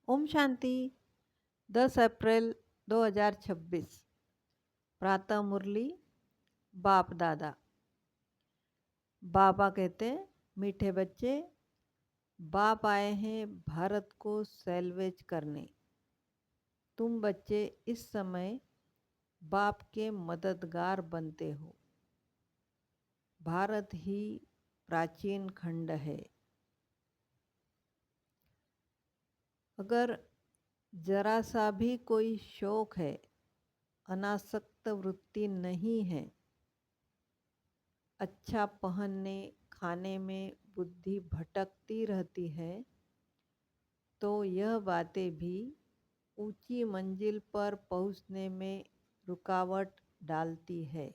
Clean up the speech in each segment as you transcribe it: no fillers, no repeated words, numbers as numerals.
ओम शांति। 10 अप्रैल 2026। प्रातः मुरली। बाप दादा। बाबा कहते हैं, मीठे बच्चे, बाप आए हैं भारत को सैल्वेज करने। तुम बच्चे इस समय बाप के मददगार बनते हो। भारत ही प्राचीन खंड है। अगर जरा सा भी कोई शौक है, अनासक्त वृत्ति नहीं है, अच्छा पहनने खाने में बुद्धि भटकती रहती है, तो यह बातें भी ऊंची मंजिल पर पहुंचने में रुकावट डालती है।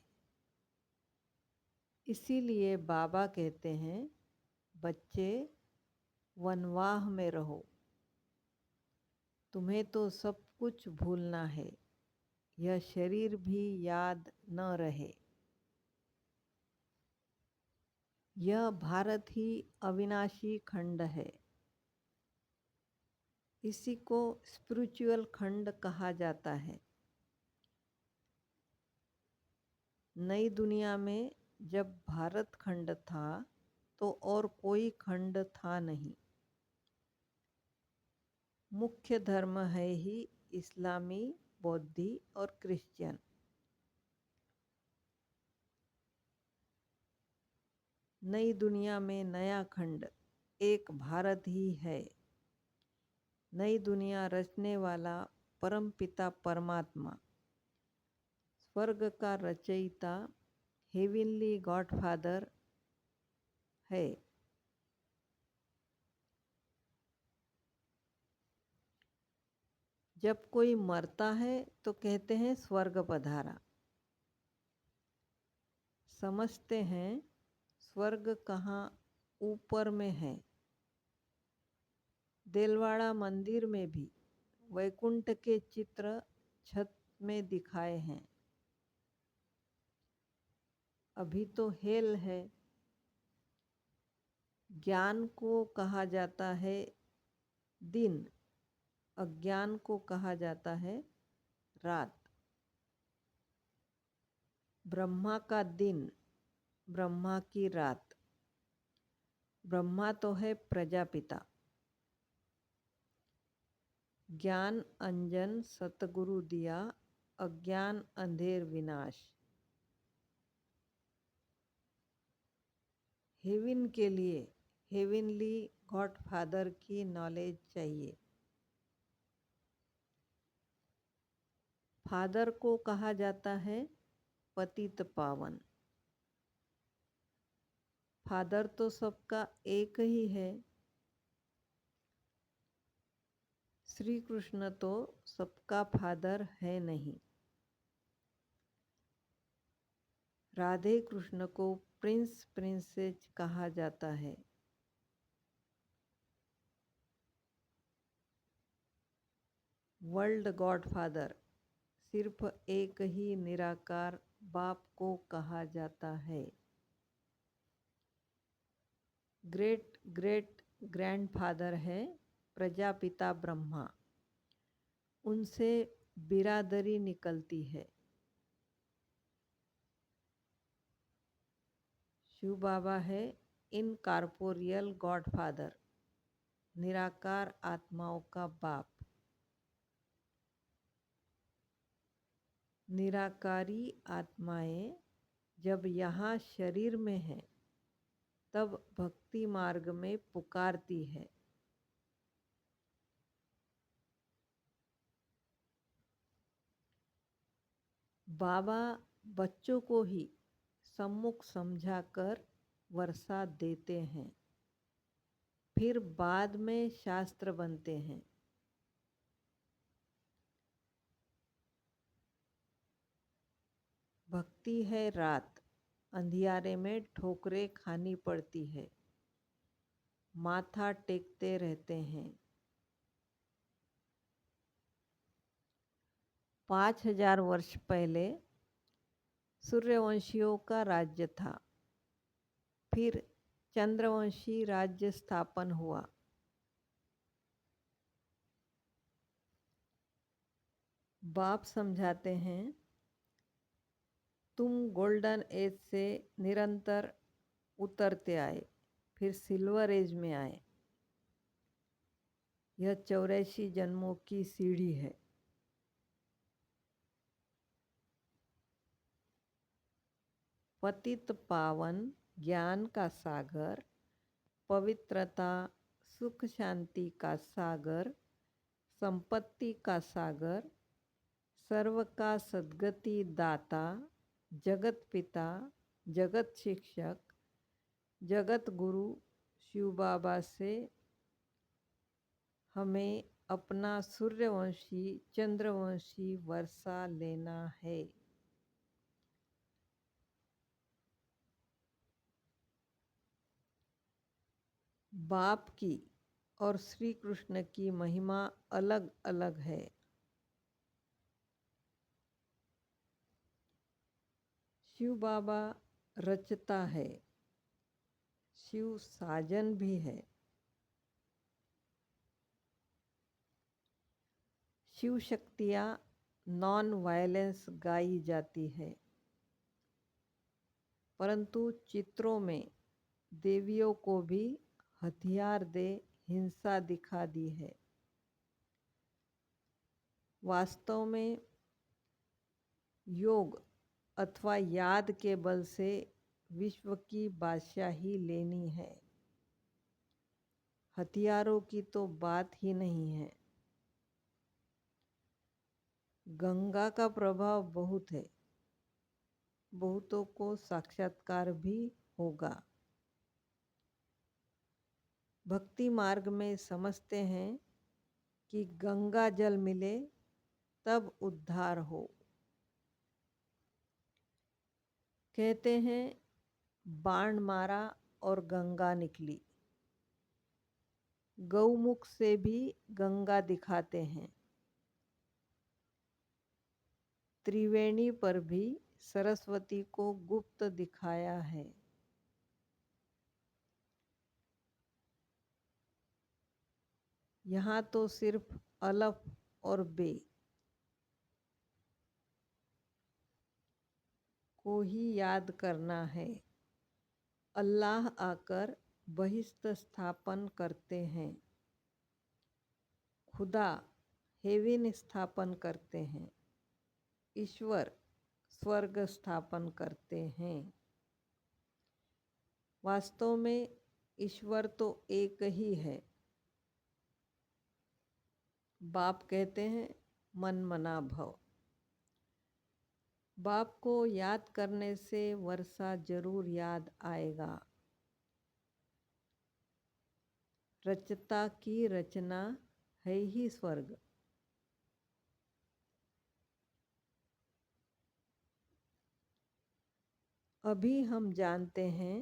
इसीलिए बाबा कहते हैं, बच्चे वनवाह में रहो। तुम्हें तो सब कुछ भूलना है, यह शरीर भी याद न रहे। यह भारत ही अविनाशी खंड है। इसी को स्पिरिचुअल खंड कहा जाता है। नई दुनिया में जब भारत खंड था तो और कोई खंड था नहीं। मुख्य धर्म है ही इस्लामी, बौद्धी और क्रिश्चियन। नई दुनिया में नया खंड एक भारत ही है। नई दुनिया रचने वाला परमपिता परमात्मा, स्वर्ग का रचयिता, हेविनली गॉडफादर है। जब कोई मरता है तो कहते हैं स्वर्ग पधारा। समझते हैं स्वर्ग कहाँ ऊपर में है। देलवाड़ा मंदिर में भी वैकुंठ के चित्र छत में दिखाए हैं। अभी तो हेल है। ज्ञान को कहा जाता है दिन, अज्ञान को कहा जाता है रात। ब्रह्मा का दिन, ब्रह्मा की रात। ब्रह्मा तो है प्रजापिता। ज्ञान अंजन सतगुरु दिया, अज्ञान अंधेर विनाश। हेवन के लिए हेवनली गॉडफादर की नॉलेज चाहिए। फादर को कहा जाता है पतित पावन। फादर तो सबका एक ही है। श्री कृष्ण तो सबका फादर है नहीं। राधे कृष्ण को प्रिंस प्रिंसेस कहा जाता है। वर्ल्ड गॉडफादर सिर्फ एक ही निराकार बाप को कहा जाता है। ग्रेट ग्रेट ग्रैंडफादर है प्रजापिता ब्रह्मा। उनसे बिरादरी निकलती है। शिव बाबा है इनकॉर्पोरियल गॉडफादर, निराकार आत्माओं का बाप। निराकारी आत्माएं जब यहाँ शरीर में हैं, तब भक्ति मार्ग में पुकारती है। बाबा बच्चों को ही सम्मुख समझाकर वर्षा देते हैं, फिर बाद में शास्त्र बनते हैं। भक्ति है रात, अंधियारे में ठोकरें खानी पड़ती है, माथा टेकते रहते हैं। 5000 वर्ष पहले सूर्यवंशियों का राज्य था। फिर चंद्रवंशी राज्य स्थापन हुआ। बाप समझाते हैं, तुम गोल्डन एज से निरंतर उतरते आए, फिर सिल्वर एज में आए। यह 84 जन्मों की सीढ़ी है। पतित पावन ज्ञान का सागर, पवित्रता सुख शांति का सागर, संपत्ति का सागर, सर्व का सद्गति दाता, जगत पिता, जगत शिक्षक, जगत गुरु शिव बाबा से हमें अपना सूर्यवंशी चंद्रवंशी वर्षा लेना है। बाप की और श्री कृष्ण की महिमा अलग अलग है। शिव बाबा रचता है, शिव साजन भी है। शिव शक्तियाँ नॉन वायलेंस गाई जाती है, परंतु चित्रों में देवियों को भी हथियार दे हिंसा दिखा दी है। वास्तव में योग अथवा याद के बल से विश्व की बादशाही लेनी है। हथियारों की तो बात ही नहीं है। गंगा का प्रभाव बहुत है, बहुतों को साक्षात्कार भी होगा। भक्ति मार्ग में समझते हैं कि गंगा जल मिले तब उद्धार हो। कहते हैं बाण मारा और गंगा निकली। गौमुख से भी गंगा दिखाते हैं। त्रिवेणी पर भी सरस्वती को गुप्त दिखाया है। यहाँ तो सिर्फ अलफ और बे को ही याद करना है। अल्लाह आकर बहिष्ठ स्थापन करते हैं। खुदा हेवन स्थापन करते हैं। ईश्वर स्वर्ग स्थापन करते हैं। वास्तव में ईश्वर तो एक ही है। बाप कहते हैं मन मना भव। बाप को याद करने से वर्षा जरूर याद आएगा। रचता की रचना है ही स्वर्ग। अभी हम जानते हैं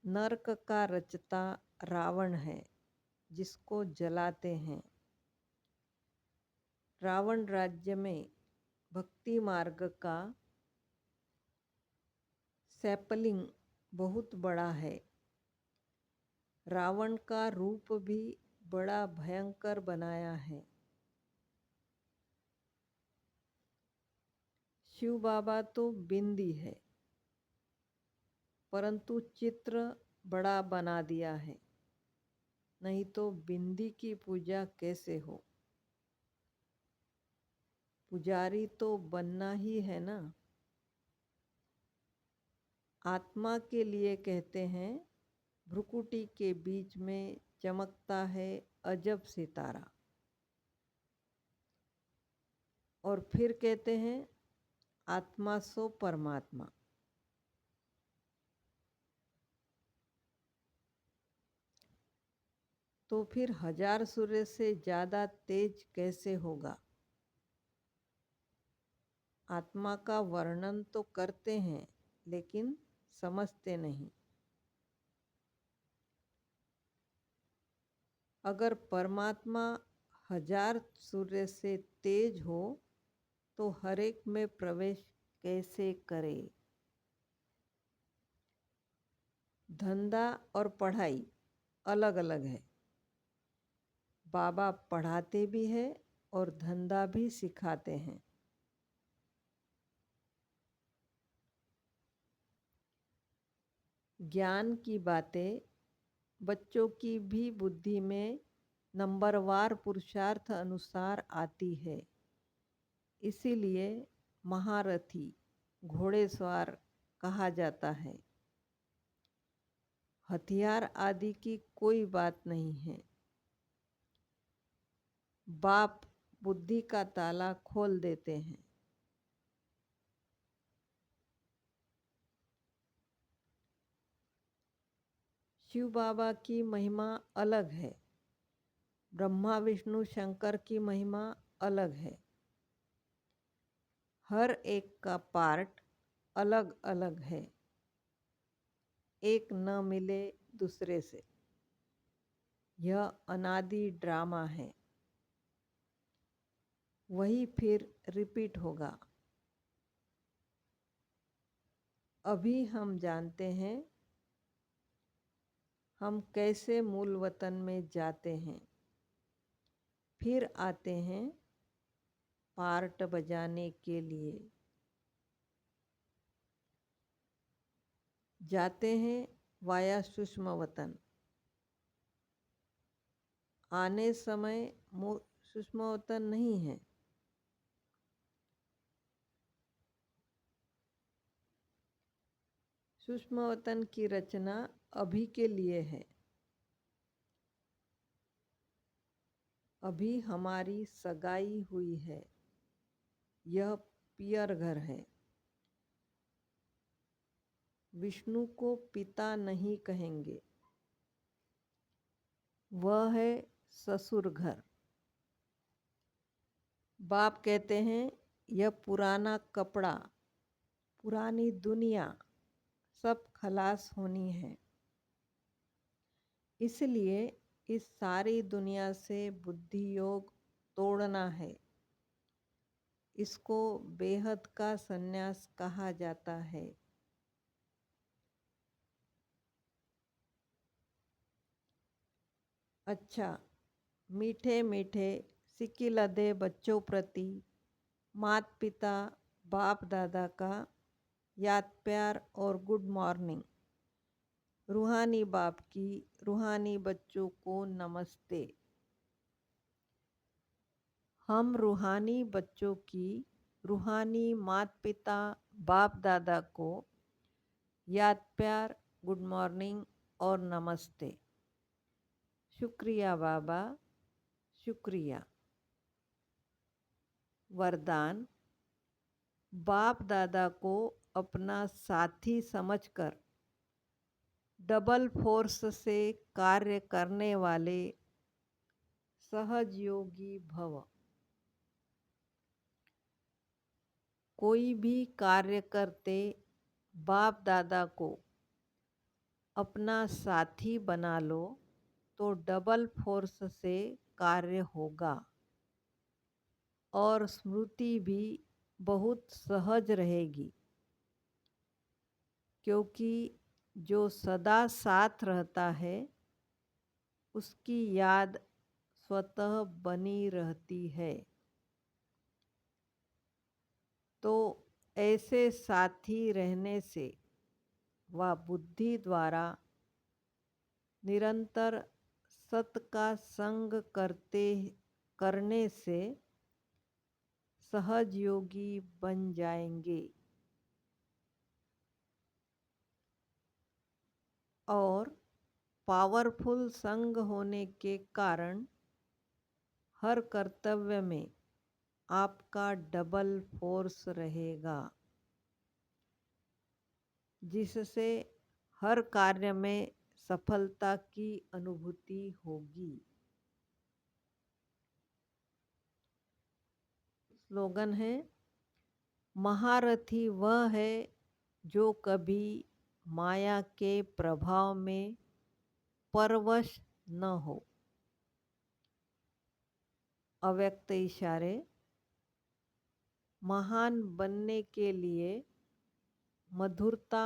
नरक का रचता रावण है, जिसको जलाते हैं। रावण राज्य में भक्ति मार्ग का सैपलिंग बहुत बड़ा है। रावण का रूप भी बड़ा भयंकर बनाया है। शिव बाबा तो बिंदी है, परंतु चित्र बड़ा बना दिया है, नहीं तो बिंदी की पूजा कैसे हो। पुजारी तो बनना ही है ना। आत्मा के लिए कहते हैं भ्रुकुटी के बीच में चमकता है अजब सितारा। और फिर कहते हैं आत्मा सो परमात्मा। तो फिर 1000 सूर्य से ज़्यादा तेज कैसे होगा। आत्मा का वर्णन तो करते हैं, लेकिन समझते नहीं। अगर परमात्मा 1000 सूर्य से तेज हो तो हर एक में प्रवेश कैसे करे। धंधा और पढ़ाई अलग अलग है। बाबा पढ़ाते भी है और धंधा भी सिखाते हैं। ज्ञान की बातें बच्चों की भी बुद्धि में नंबरवार पुरुषार्थ अनुसार आती है। इसीलिए महारथी घोड़ेसवार कहा जाता है। हथियार आदि की कोई बात नहीं है। बाप बुद्धि का ताला खोल देते हैं। शिव बाबा की महिमा अलग है। ब्रह्मा विष्णु शंकर की महिमा अलग है। हर एक का पार्ट अलग अलग है। एक न मिले दूसरे से। यह अनादि ड्रामा है। वही फिर रिपीट होगा। अभी हम जानते हैं हम कैसे मूल वतन में जाते हैं, फिर आते हैं पार्ट बजाने के लिए। जाते हैं वाया सूक्ष्म वतन। आने समय सूक्ष्म वतन नहीं है। सूक्ष्म वतन की रचना अभी के लिए है। अभी हमारी सगाई हुई है। यह पियर घर है। विष्णु को पिता नहीं कहेंगे। वह है ससुर घर। बाप कहते हैं यह पुराना कपड़ा, पुरानी दुनिया सब खलास होनी है। इसलिए इस सारी दुनिया से बुद्धि योग तोड़ना है। इसको बेहद का संन्यास कहा जाता है। अच्छा, मीठे मीठे सिक्की लदे बच्चों प्रति माता पिता बाप दादा का याद प्यार और गुड मॉर्निंग। रूहानी बाप की रूहानी बच्चों को नमस्ते। हम रूहानी बच्चों की रूहानी माता पिता बाप दादा को याद प्यार गुड मॉर्निंग और नमस्ते। शुक्रिया बाबा, शुक्रिया। वरदान, बाप दादा को अपना साथी समझकर डबल फोर्स से कार्य करने वाले सहजयोगी भव। कोई भी कार्य करते बाप दादा को अपना साथी बना लो तो डबल फोर्स से कार्य होगा और स्मृति भी बहुत सहज रहेगी। क्योंकि जो सदा साथ रहता है उसकी याद स्वतः बनी रहती है। तो ऐसे साथी रहने से वह बुद्धि द्वारा निरंतर सत का संग करने से सहज योगी बन जाएंगे और पावरफुल संग होने के कारण हर कर्तव्य में आपका डबल फोर्स रहेगा, जिससे हर कार्य में सफलता की अनुभूति होगी। स्लोगन है, महारथी वह है जो कभी माया के प्रभाव में परवश न हो। अव्यक्त इशारे, महान बनने के लिए मधुरता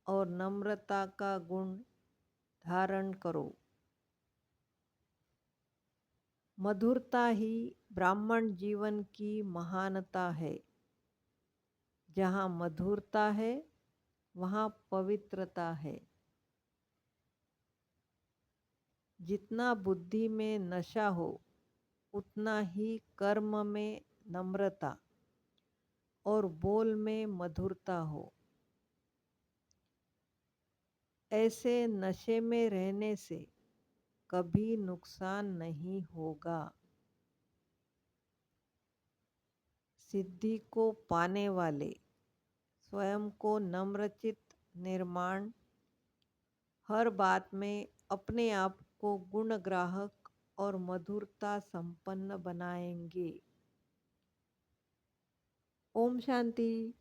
और नम्रता का गुण धारण करो। मधुरता ही ब्राह्मण जीवन की महानता है। जहाँ मधुरता है वहाँ पवित्रता है। जितना बुद्धि में नशा हो उतना ही कर्म में नम्रता और बोल में मधुरता हो। ऐसे नशे में रहने से कभी नुकसान नहीं होगा। सिद्धि को पाने वाले स्वयं को नम्रचित निर्माण हर बात में अपने आप को गुणग्राहक और मधुरता संपन्न बनाएंगे। ओम शांति।